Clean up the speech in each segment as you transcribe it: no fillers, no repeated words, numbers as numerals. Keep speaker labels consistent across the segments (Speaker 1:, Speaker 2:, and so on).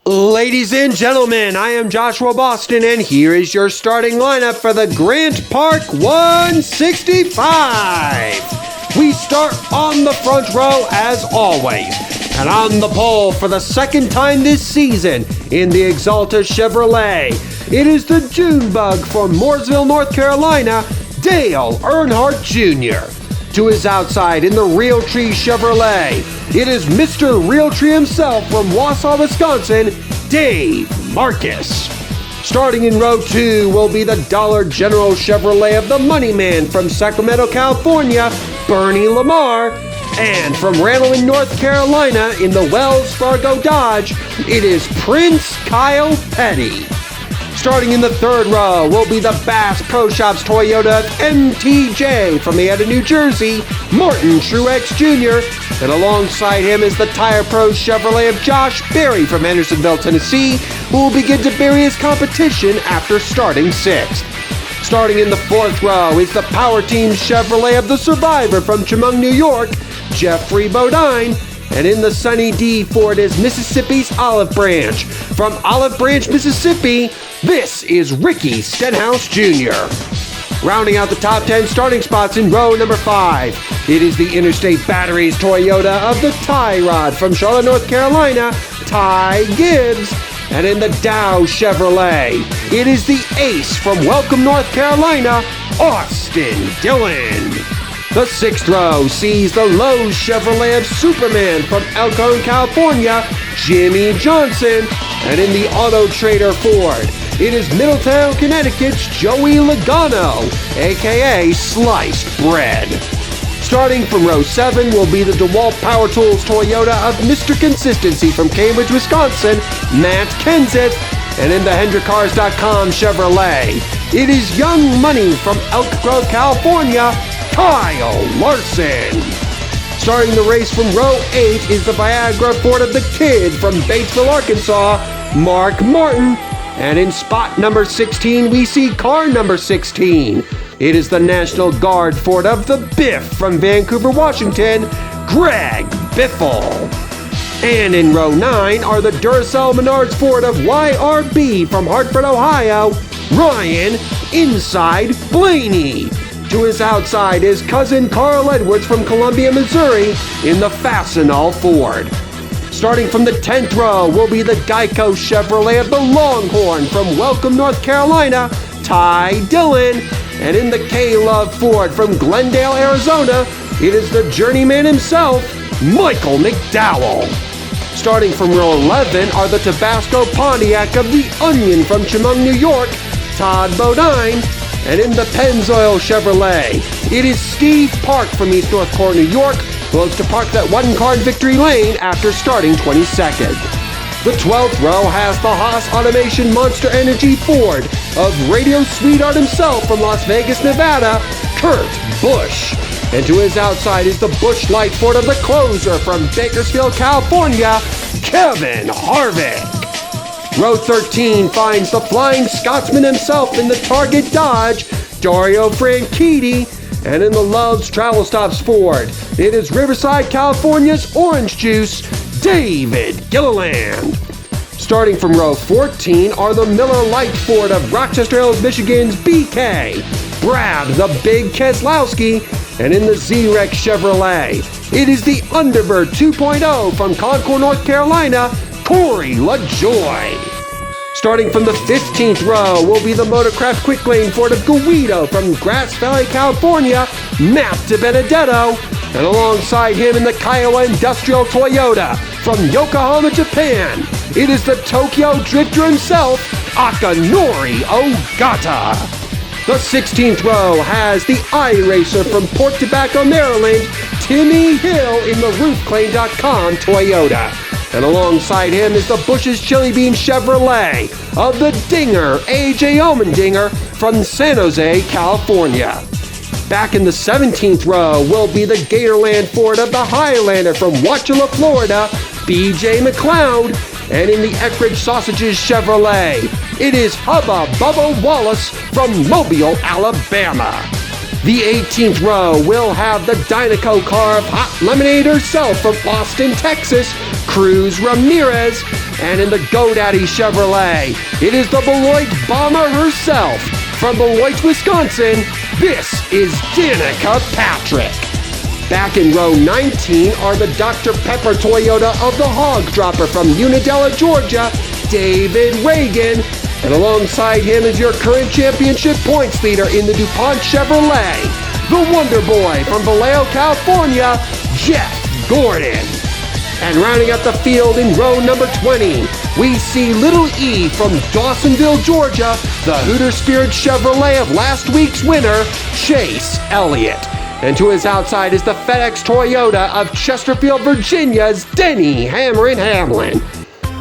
Speaker 1: Ladies and gentlemen, I am Joshua Boston, and here is your starting lineup for the Grant Park 165. We start on the front row as always, and on the pole for the second time this season in the Exalta Chevrolet, it is the Junebug from Mooresville, North Carolina, Dale Earnhardt Jr. To his outside in the Realtree Chevrolet, it is Mr. Realtree himself from Wausau, Wisconsin, Dave Marcus. Starting in row 2 will be the Dollar General Chevrolet of the Money Man from Sacramento, California, Bernie Lamar. And from Randleman, North Carolina, in the Wells Fargo Dodge, it is Prince Kyle Petty. Starting in the third row will be the Bass Pro Shops Toyota MTJ from the New Jersey, Martin Truex Jr., and alongside him is the Tire Pro Chevrolet of Josh Berry from Andersonville, Tennessee, who will begin to bury his competition after starting sixth. Starting in the fourth row is the Power Team Chevrolet of the Survivor from Chemung, New York, Jeffrey Bodine. And in the Sunny D Ford is Mississippi's Olive Branch. From Olive Branch, Mississippi, this is Ricky Stenhouse Jr. Rounding out the top 10 starting spots in row number 5, it is the Interstate Batteries Toyota of the Tie Rod from Charlotte, North Carolina, Ty Gibbs. And in the Dow Chevrolet, it is the Ace from Welcome, North Carolina, Austin Dillon. The sixth row sees the Lowe's Chevrolet of Superman from Elkhorn, California, Jimmy Johnson. And in the Auto Trader Ford, it is Middletown, Connecticut's Joey Logano, aka Sliced Bread. Starting from row 7 will be the DeWalt Power Tools Toyota of Mr. Consistency from Cambridge, Wisconsin, Matt Kenseth. And in the HendrickCars.com Chevrolet, it is Young Money from Elk Grove, California, Kyle Larson. Starting the race from row 8 is the Viagra Ford of the Kid from Batesville, Arkansas, Mark Martin. And in spot number 16, we see car number 16. It is the National Guard Ford of the Biff from Vancouver, Washington, Greg Biffle. And in row 9 are the Duracell Menards Ford of YRB from Hartford, Ohio, Ryan Inside Blaney. To his outside is cousin Carl Edwards from Columbia, Missouri, in the Fastenal Ford. Starting from the 10th row will be the Geico Chevrolet of the Longhorn from Welcome, North Carolina, Ty Dillon. And in the K-Love Ford from Glendale, Arizona, it is the journeyman himself, Michael McDowell. Starting from row 11 are the Tabasco Pontiac of the Onion from Chemung, New York, Todd Bodine. And in the Pennzoil Chevrolet, it is Steve Park from East Northport, New York, who hopes to park that one car in victory lane after starting 22nd. The 12th row has the Haas Automation Monster Energy Ford of Radio Sweetheart himself from Las Vegas, Nevada, Kurt Busch. And to his outside is the Busch Light Ford of the Closer from Bakersfield, California, Kevin Harvick. Row 13 finds the Flying Scotsman himself in the Target Dodge, Dario Franchitti. And in the Love's Travel Stops Ford, it is Riverside, California's Orange Juice, David Gilliland. Starting from row 14 are the Miller Lite Ford of Rochester Hills, Michigan's BK, Brad the Big Keselowski. And in the Z-Rex Chevrolet, it is the Underbird 2.0 from Concord, North Carolina, Corey LaJoy. Starting from the 15th row will be the Motorcraft Quick Lane Ford of Guido from Grass Valley, California, Matt DiBenedetto. And alongside him in the Kiowa Industrial Toyota from Yokohama, Japan, it is the Tokyo Drifter himself, Akanori Ogata. The 16th row has the iRacer from Port Tobacco, Maryland, Timmy Hill in the RoofClaim.com Toyota. And alongside him is the Bush's Chili Bean Chevrolet of the Dinger, A.J. Allmendinger from San Jose, California. Back in the 17th row will be the Gatorland Ford of the Highlander from Wauchula, Florida, B.J. McLeod. And in the Eckridge Sausages Chevrolet, it is Hubba Bubba Wallace from Mobile, Alabama. The 18th row will have the Dynaco car of Hot Lemonade herself from Austin, Texas, Cruz Ramirez. And in the GoDaddy Chevrolet, it is the Beloit Bomber herself. From Beloit, Wisconsin, this is Danica Patrick. Back in row 19 are the Dr. Pepper Toyota of the Hog Dropper from Unadilla, Georgia, David Reagan. And alongside him is your current championship points leader in the DuPont Chevrolet, the Wonder Boy from Vallejo, California, Jeff Gordon. And rounding out the field in row number 20, we see Little E from Dawsonville, Georgia, the Hooter Spirit Chevrolet of last week's winner, Chase Elliott. And to his outside is the FedEx Toyota of Chesterfield, Virginia's Denny Hammerin' Hamlin.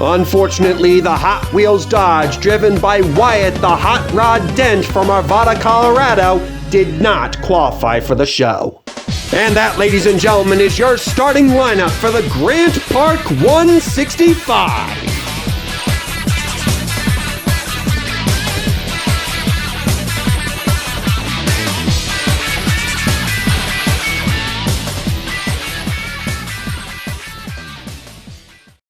Speaker 1: Unfortunately, the Hot Wheels Dodge, driven by Wyatt the Hot Rod Dent from Arvada, Colorado, did not qualify for the show. And that, ladies and gentlemen, is your starting lineup for the Grant Park 165.